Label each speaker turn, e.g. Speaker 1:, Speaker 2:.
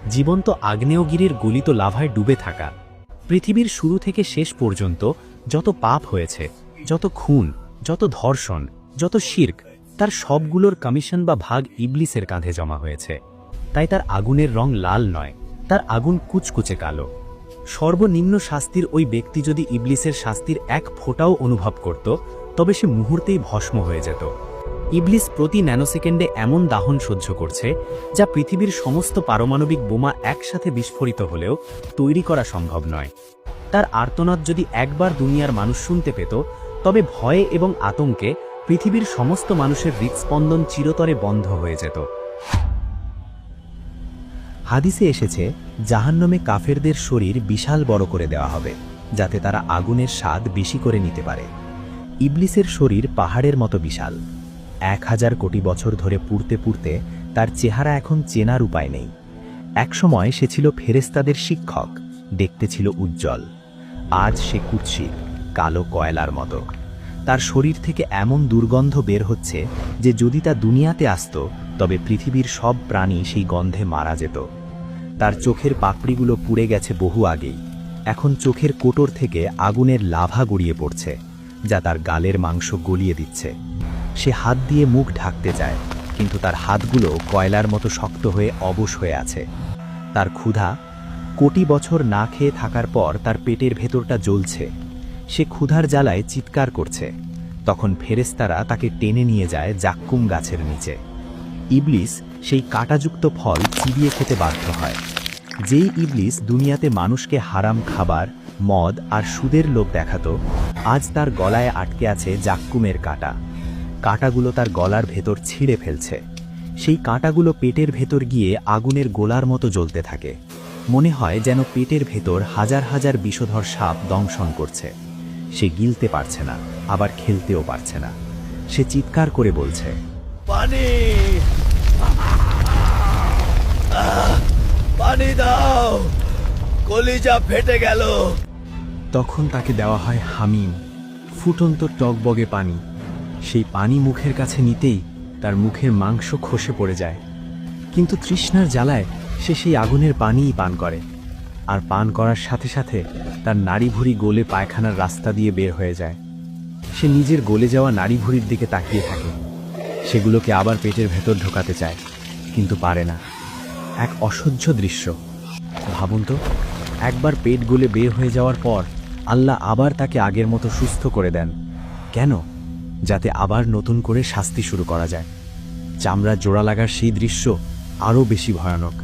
Speaker 1: জীবন্ত আগ্নেয়গিরির গলিত লাভায় ডুবে থাকা। পৃথিবীর শুরু থেকে শেষ পর্যন্ত যত পাপ হয়েছে, যত খুন, যত ধর্ষণ, যত শিরক, তার সবগুলোর কমিশন বা ভাগ ইবলিসের কাঁধে জমা হয়েছে। তাই তার আগুনের রং লাল নয়, তার আগুন কুচকুচে কালো। সর্বনিম্ন শাস্তির ওই ব্যক্তি যদি ইবলিসের শাস্তির এক ফোঁটাও অনুভব করত, তবে সে মুহূর্তেই ভস্ম হয়ে যেত। ইবলিস প্রতি ন্যানোসেকেন্ডে এমন দাহন সহ্য করছে, যা পৃথিবীর সমস্ত পারমাণবিক বোমা একসাথে বিস্ফোরিত হলেও তৈরি করা সম্ভব নয়। তার আর্তনাদ যদি একবার দুনিয়ার মানুষ শুনতে পেত, তবে ভয়ে এবং আতঙ্কে পৃথিবীর সমস্ত মানুষের হৃৎস্পন্দন চিরতরে বন্ধ হয়ে যেত। হাদিসে এসেছে, জাহান্নামে কাফেরদের শরীর বিশাল বড় করে দেওয়া হবে, যাতে তারা আগুনের স্বাদ বেশি করে নিতে পারে। ইবলিসের শরীর পাহাড়ের মতো বিশাল। 1000 কোটি বছর ধরে পুড়তে পুড়তে তার চেহারা এখন চেনার উপায় নেই। একসময় সে ছিল ফেরেশতাদের শিক্ষক, দেখতে ছিল উজ্জ্বল। আজ সে কুৎসিত, কালো কয়লার মতো। তার শরীর থেকে এমন দুর্গন্ধ বের হচ্ছে যে যদি তা দুনিয়াতে আসত, তবে পৃথিবীর সব প্রাণী সেই গন্ধে মারা যেত। তার চোখের পাপড়িগুলো পুড়ে গেছে বহু আগেই। এখন চোখের কোটর থেকে আগুনের লাভা গড়িয়ে পড়ছে, যা তার গালের মাংস গলিয়ে দিচ্ছে। সে হাত দিয়ে মুখ ঢাকতে চায়, কিন্তু তার হাতগুলো কয়লার মতো শক্ত হয়ে অবশ হয়ে আছে। তার ক্ষুধা, কোটি বছর না খেয়ে থাকার পর তার পেটের ভেতরটা জ্বলছে। সে ক্ষুধার জ্বালায় চিৎকার করছে। তখন ফেরেশতারা তাকে টেনে নিয়ে যায় জাক্কুম গাছের নিচে। ইবলিস সেই কাঁটাযুক্ত ফল চিবিয়ে খেতে বাধ্য হয়। যেই ইবলিস দুনিয়াতে মানুষকে হারাম খাবার, মদ আর সুদের লোভ দেখাতো, আজ তার গলায় আটকে আছে জাক্কুমের কাঁটা। কাঁটাগুলো তার গলার ভেতর ছিঁড়ে ফেলছে। সেই কাঁটাগুলো পেটের ভেতর গিয়ে আগুনের গোলার মতো জ্বলতে থাকে। মনে হয় যেন পেটের ভেতর হাজার হাজার বিষধর সাপ দংশন করছে। সে গিলতে পারছে না, আবার খেলতেও পারছে না। সে চিৎকার করে বলছে,
Speaker 2: পানি, পানি দাও, কলিজা ফেটে গেল।
Speaker 1: তখন তাকে দেওয়া হয় হামিম, ফুটন্ত টকবগে পানি। সেই পানি মুখের কাছে নিতেই তার মুখের মাংস খসে পড়ে যায়। কিন্তু তৃষ্ণার জ্বালায় সে সেই আগুনের পানিই পান করে। আর পান করার সাথে সাথে তার নাড়িভুঁড়ি গলে পায়খানার রাস্তা দিয়ে বের হয়ে যায়। সে নিজের গলে যাওয়া নাড়িভুঁড়ির দিকে তাকিয়ে থাকে। সেগুলোকে আবার পেটের ভেতর ঢোকাতে চায়, কিন্তু পারে না। এক অসহ্য দৃশ্য। ভাবুন তো, একবার পেট গলে বের হয়ে যাওয়ার পর আল্লাহ আবার তাকে আগের মতো সুস্থ করে দেন। কেন? যাতে আবার নতুন করে শাস্তি শুরু করা যায়। চামড়া জোড়া লাগার সেই দৃশ্য আরও বেশি ভয়ানক।